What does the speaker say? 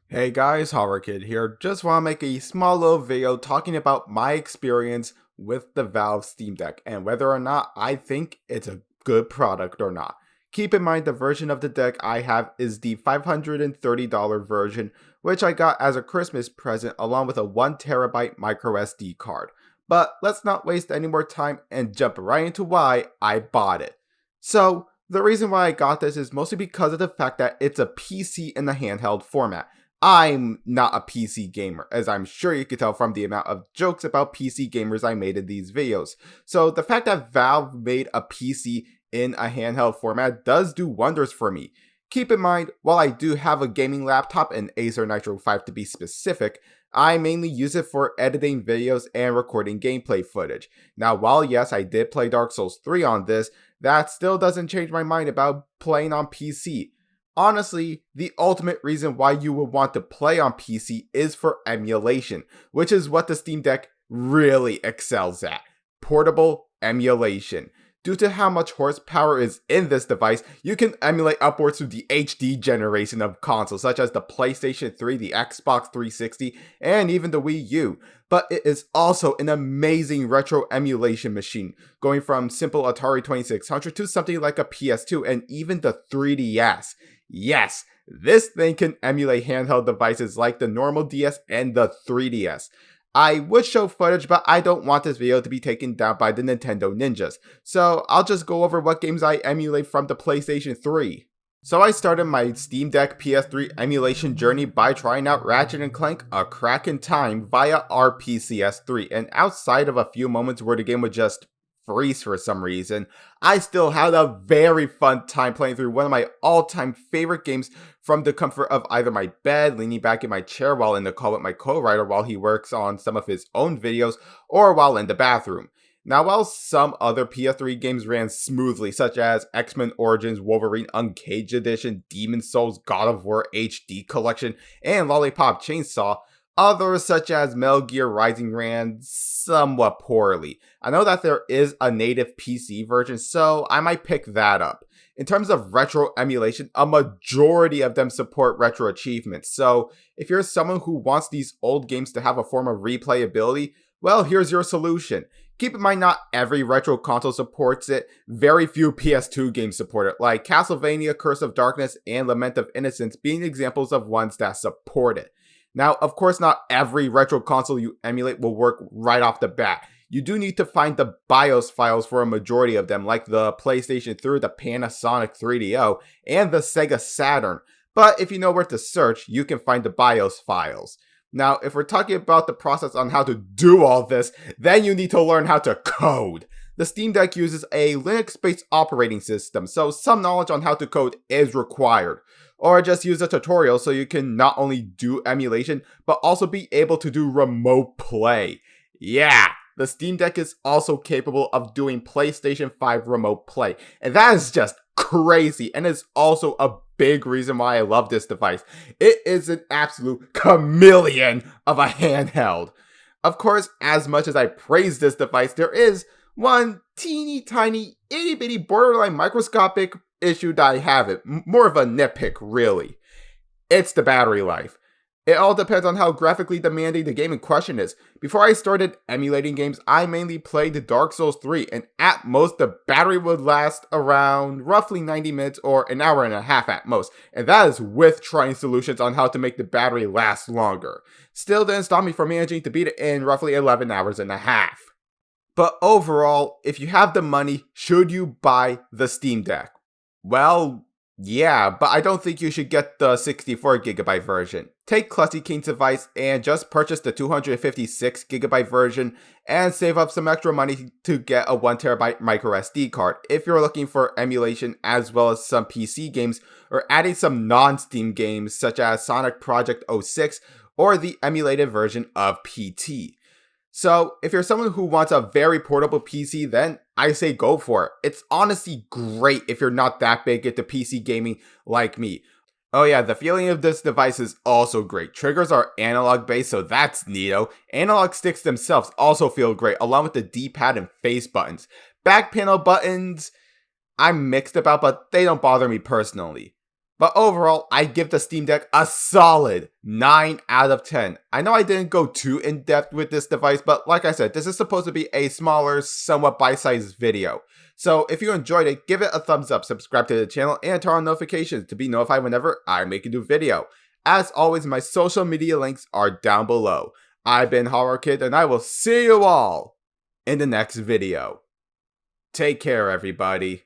Hey guys, Horror Kid here. Just want to make a small little video talking about my experience with the Valve Steam Deck and whether or not I think it's a good product or not. Keep in mind the version of the deck I have is the $530 version, which I got as a Christmas present along with a 1TB micro SD card. But let's not waste any more time and jump right into why I bought it. So, the reason why I got this is mostly because of the fact that it's a PC in the handheld format. I'm not a PC gamer, as I'm sure you could tell from the amount of jokes about PC gamers I made in these videos. So the fact that Valve made a PC in a handheld format does do wonders for me. Keep in mind, while I do have a gaming laptop, an Acer Nitro 5 to be specific, I mainly use it for editing videos and recording gameplay footage. Now, while yes, I did play Dark Souls 3 on this, that still doesn't change my mind about playing on PC. Honestly, the ultimate reason why you would want to play on PC is for emulation, which is what the Steam Deck really excels at. Portable emulation. Due to how much horsepower is in this device, you can emulate upwards to the HD generation of consoles such as the PlayStation 3, the Xbox 360, and even the Wii U. But it is also an amazing retro emulation machine, going from simple Atari 2600 to something like a PS2 and even the 3DS. Yes, this thing can emulate handheld devices like the normal DS and the 3DS. I would show footage, but I don't want this video to be taken down by the Nintendo Ninjas, so I'll just go over what games I emulate from the PlayStation 3. So I started my Steam Deck PS3 emulation journey by trying out Ratchet & Clank A Crack in Time via RPCS3, and outside of a few moments where the game would just freeze for some reason, I still had a very fun time playing through one of my all-time favorite games from the comfort of either my bed, leaning back in my chair while in the call with my co-writer while he works on some of his own videos, or while in the bathroom. Now, while some other PS3 games ran smoothly, such as X-Men Origins, Wolverine Uncaged Edition, Demon's Souls, God of War HD Collection, and Lollipop Chainsaw, others such as Metal Gear Rising ran somewhat poorly. I know that there is a native PC version, so I might pick that up. In terms of retro emulation, a majority of them support retro achievements, so if you're someone who wants these old games to have a form of replayability, well, here's your solution. Keep in mind not every retro console supports it, very few PS2 games support it, like Castlevania Curse of Darkness and Lament of Innocence being examples of ones that support it. Now, of course, not every retro console you emulate will work right off the bat. You do need to find the BIOS files for a majority of them, like the PlayStation 3, the Panasonic 3DO, and the Sega Saturn. But if you know where to search, you can find the BIOS files. Now, if we're talking about the process on how to do all this, then you need to learn how to code. The Steam Deck uses a Linux-based operating system, so some knowledge on how to code is required. Or just use a tutorial so you can not only do emulation, but also be able to do remote play. Yeah, the Steam Deck is also capable of doing PlayStation 5 remote play, and that is just crazy, and is also a big reason why I love this device. It is an absolute chameleon of a handheld. Of course, as much as I praise this device, there is one teeny tiny itty bitty borderline microscopic issue that I have it. More of a nitpick, really. It's the battery life. It all depends on how graphically demanding the game in question is. Before I started emulating games, I mainly played Dark Souls 3, and at most the battery would last around roughly 90 minutes or an hour and a half at most, and that is with trying solutions on how to make the battery last longer. Still didn't stop me from managing to beat it in roughly 11 hours and a half. But overall, if you have the money, should you buy the Steam Deck? Well, yeah, but I don't think you should get the 64GB version. Take Clutzy King's advice and just purchase the 256GB version and save up some extra money to get a 1TB micro SD card if you're looking for emulation as well as some PC games or adding some non-Steam games such as Sonic Project 06 or the emulated version of PT. So, if you're someone who wants a very portable PC, then I say go for it. It's honestly great if you're not that big into PC gaming like me. Oh yeah, the feeling of this device is also great. Triggers are analog based, so that's neato. Analog sticks themselves also feel great, along with the D-pad and face buttons. Back panel buttons, I'm mixed about, but they don't bother me personally. But overall, I give the Steam Deck a solid 9 out of 10. I know I didn't go too in-depth with this device, but like I said, this is supposed to be a smaller, somewhat bite-sized video. So if you enjoyed it, give it a thumbs up, subscribe to the channel, and turn on notifications to be notified whenever I make a new video. As always, my social media links are down below. I've been Horror Kid, and I will see you all in the next video. Take care, everybody.